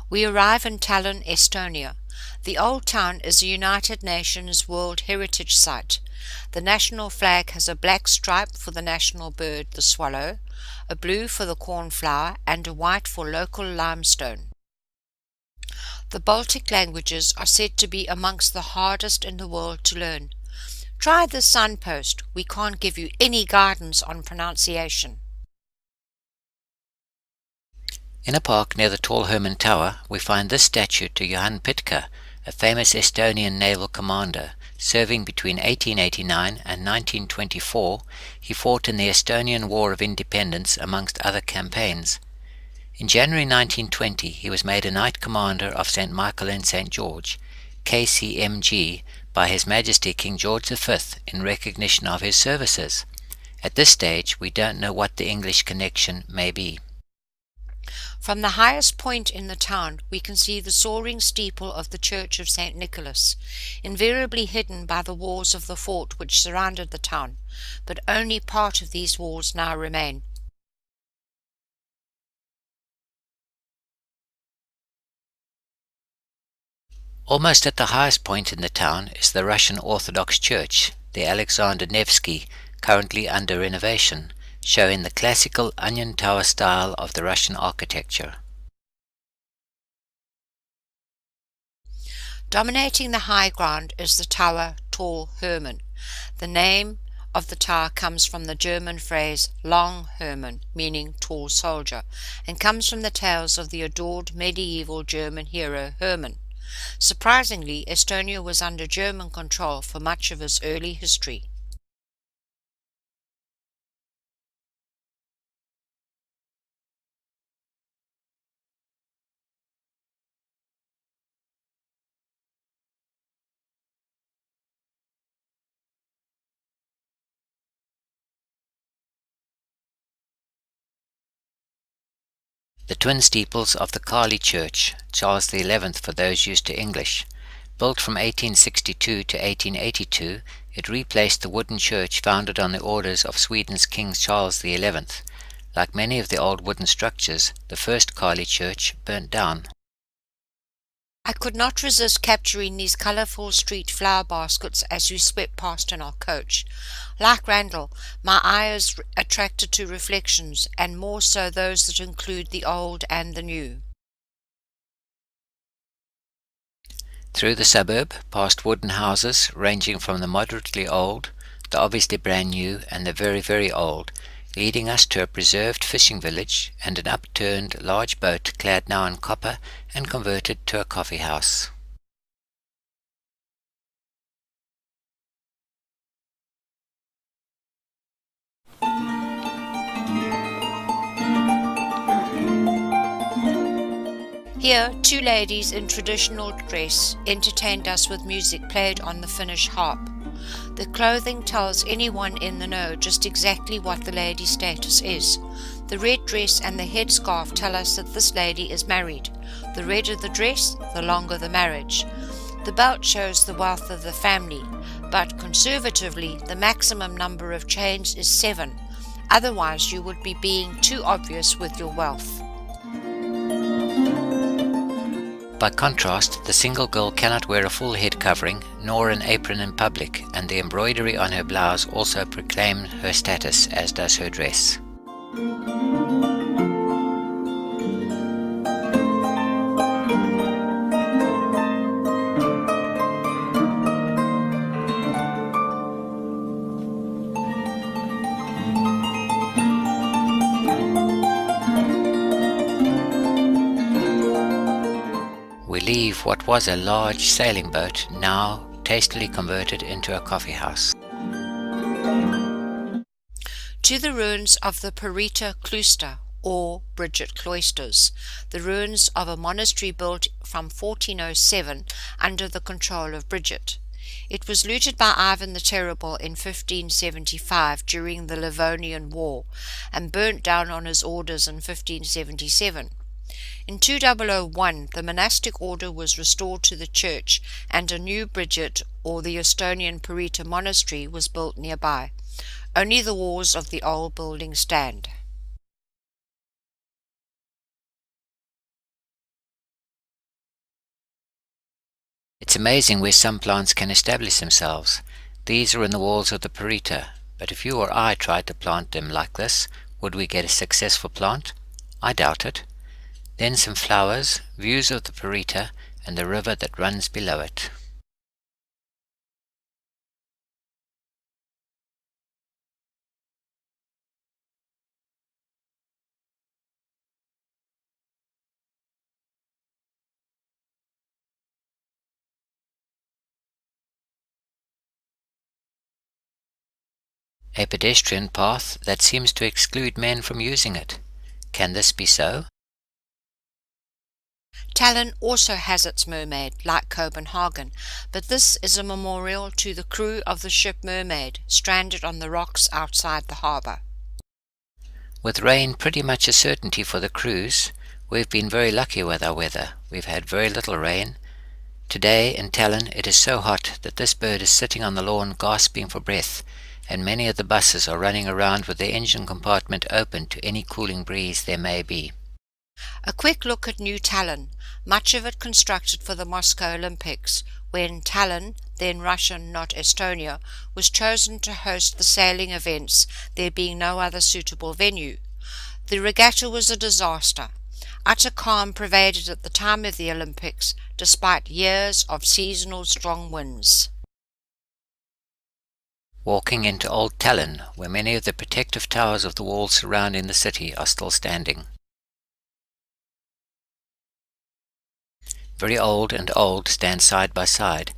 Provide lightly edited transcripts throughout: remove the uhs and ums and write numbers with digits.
We arrive in Tallin, Estonia. The old town is a United Nations World Heritage Site. The national flag has a black stripe for the national bird, the swallow, a blue for the cornflower, and a white for local limestone. The Baltic languages are said to be amongst the hardest in the world to learn. Try this signpost. We can't give you any guidance on pronunciation. In a park near the tall Herman Tower, we find this statue to Johan Pitka, a famous Estonian naval commander. Serving between 1889 and 1924, he fought in the Estonian War of Independence amongst other campaigns. In January 1920, he was made a Knight Commander of St. Michael and St. George, KCMG, by His Majesty King George V in recognition of his services. At this stage, we don't know what the English connection may be. From the highest point in the town, we can see the soaring steeple of the Church of St. Nicholas, invariably hidden by the walls of the fort which surrounded the town, but only part of these walls now remain. Almost at the highest point in the town is the Russian Orthodox Church, the Alexander Nevsky, currently under renovation, showing the classical onion tower style of the Russian architecture. Dominating the high ground is the tower Tall Herman. The name of the tower comes from the German phrase Long Herman, meaning tall soldier, and comes from the tales of the adored medieval German hero Herman. Surprisingly, Estonia was under German control for much of its early history. The twin steeples of the Kali Church, Charles XI for those used to English. Built from 1862 to 1882, it replaced the wooden church founded on the orders of Sweden's King Charles XI. Like many of the old wooden structures, the first Kali Church burnt down. I could not resist capturing these colourful street flower baskets as we swept past in our coach. Like Randall, my eye is attracted to reflections, and more so those that include the old and the new. Through the suburb, past wooden houses ranging from the moderately old, the obviously brand new, and the very, very old, leading us to a preserved fishing village and an upturned large boat clad now in copper and converted to a coffee house. Here, two ladies in traditional dress entertained us with music played on the Finnish harp. The clothing tells anyone in the know just exactly what the lady's status is. The red dress and the headscarf tell us that this lady is married. The redder the dress, the longer the marriage. The belt shows the wealth of the family, but conservatively the maximum number of chains is 7. Otherwise you would be being too obvious with your wealth. By contrast, the single girl cannot wear a full head covering, nor an apron in public, and the embroidery on her blouse also proclaims her status, as does her dress. We leave what was a large sailing boat, now tastily converted into a coffee house. To the ruins of the Perita Cloister, or Bridget Cloisters, the ruins of a monastery built from 1407 under the control of Bridget. It was looted by Ivan the Terrible in 1575 during the Livonian War, and burnt down on his orders in 1577. In 2001, the monastic order was restored to the church, and a new Bridget, or the Estonian Perita monastery, was built nearby. Only the walls of the old building stand. It's amazing where some plants can establish themselves. These are in the walls of the Parita, but if you or I tried to plant them like this, would we get a successful plant? I doubt it. Then some flowers, views of the Parita, and the river that runs below it. A pedestrian path that seems to exclude men from using it. Can this be so? Tallin also has its mermaid, like Copenhagen, but this is a memorial to the crew of the ship Mermaid, stranded on the rocks outside the harbour. With rain pretty much a certainty for the cruise, we've been very lucky with our weather. We've had very little rain. Today in Tallin it is so hot that this bird is sitting on the lawn gasping for breath, and many of the buses are running around with their engine compartment open to any cooling breeze there may be. A quick look at New Tallinn, much of it constructed for the Moscow Olympics, when Tallinn, then Russia not Estonia, was chosen to host the sailing events, there being no other suitable venue. The regatta was a disaster. Utter calm pervaded at the time of the Olympics, despite years of seasonal strong winds. Walking into Old Tallinn, where many of the protective towers of the walls surrounding the city are still standing. Very old and old stand side by side.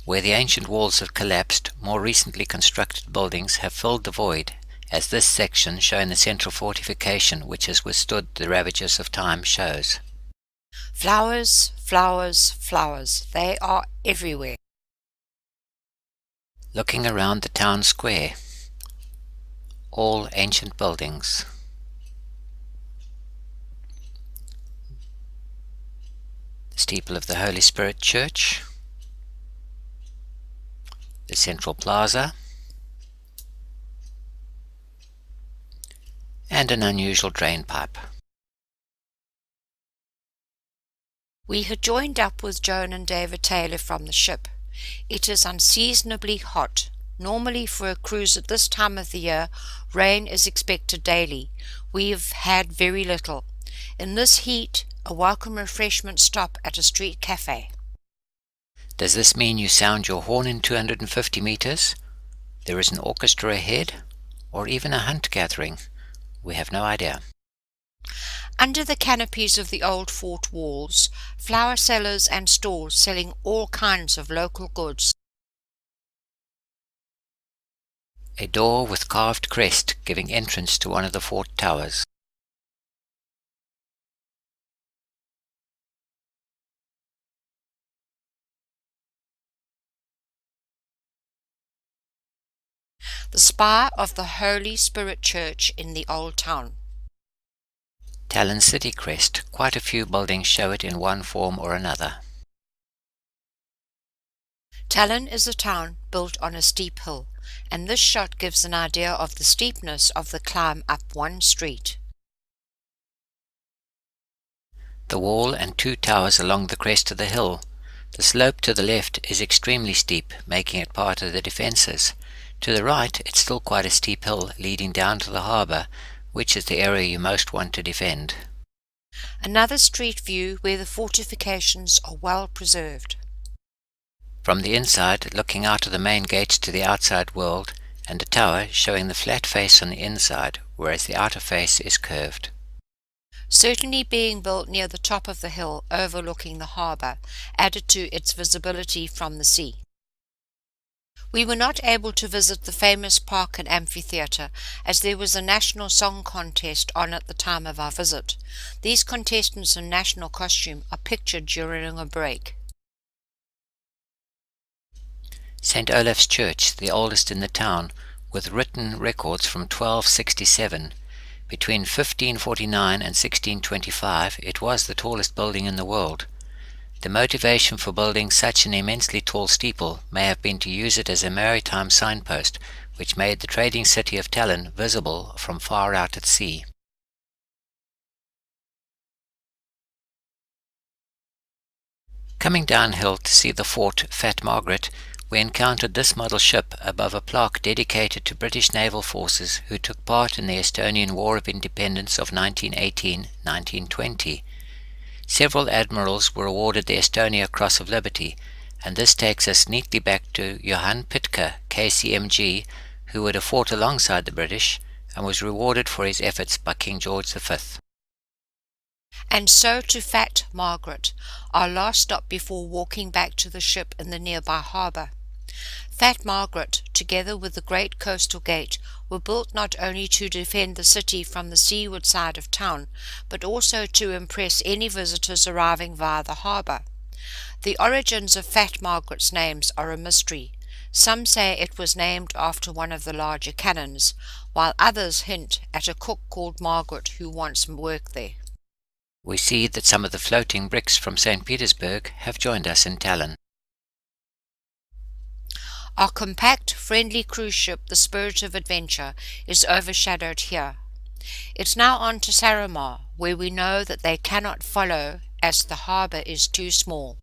Where the ancient walls have collapsed, more recently constructed buildings have filled the void, as this section showing the central fortification which has withstood the ravages of time shows. Flowers, flowers, flowers, they are everywhere. Looking around the town square, all ancient buildings. The steeple of the Holy Spirit Church, the central plaza, and an unusual drain pipe. We had joined up with Joan and David Taylor from the ship. It is unseasonably hot. Normally for a cruise at this time of the year, rain is expected daily. We have had very little. In this heat, a welcome refreshment stop at a street cafe. Does this mean you sound your horn in 250 meters? There is an orchestra ahead? Or even a hunt gathering? We have no idea. Under the canopies of the old fort walls, flower sellers and stores selling all kinds of local goods. A door with carved crest giving entrance to one of the fort towers. The spire of the Holy Spirit Church in the old town. Tallinn City crest, quite a few buildings show it in one form or another. Tallinn is a town built on a steep hill, and this shot gives an idea of the steepness of the climb up one street. The wall and two towers along the crest of the hill. The slope to the left is extremely steep, making it part of the defences. To the right, it's still quite a steep hill leading down to the harbour, which is the area you most want to defend. Another street view where the fortifications are well preserved. From the inside, looking out of the main gates to the outside world, and a tower showing the flat face on the inside, whereas the outer face is curved. Certainly being built near the top of the hill overlooking the harbour added to its visibility from the sea. We were not able to visit the famous park and amphitheatre, as there was a national song contest on at the time of our visit. These contestants in national costume are pictured during a break. St. Olaf's Church, the oldest in the town, with written records from 1267. Between 1549 and 1625, it was the tallest building in the world. The motivation for building such an immensely tall steeple may have been to use it as a maritime signpost, which made the trading city of Tallinn visible from far out at sea. Coming downhill to see the fort Fat Margaret, we encountered this model ship above a plaque dedicated to British naval forces who took part in the Estonian War of Independence of 1918-1920. Several admirals were awarded the Estonia Cross of Liberty, and this takes us neatly back to Johann Pitka, KCMG, who would have fought alongside the British and was rewarded for his efforts by King George V. And so to Fat Margaret, our last stop before walking back to the ship in the nearby harbour. Fat Margaret, together with the great coastal gate, were built not only to defend the city from the seaward side of town, but also to impress any visitors arriving via the harbour. The origins of Fat Margaret's names are a mystery. Some say it was named after one of the larger cannons, while others hint at a cook called Margaret who once worked there. We see that some of the floating bricks from St. Petersburg have joined us in Tallin. Our compact, friendly cruise ship, the Spirit of Adventure, is overshadowed here. It's now on to Saaremaa, where we know that they cannot follow as the harbour is too small.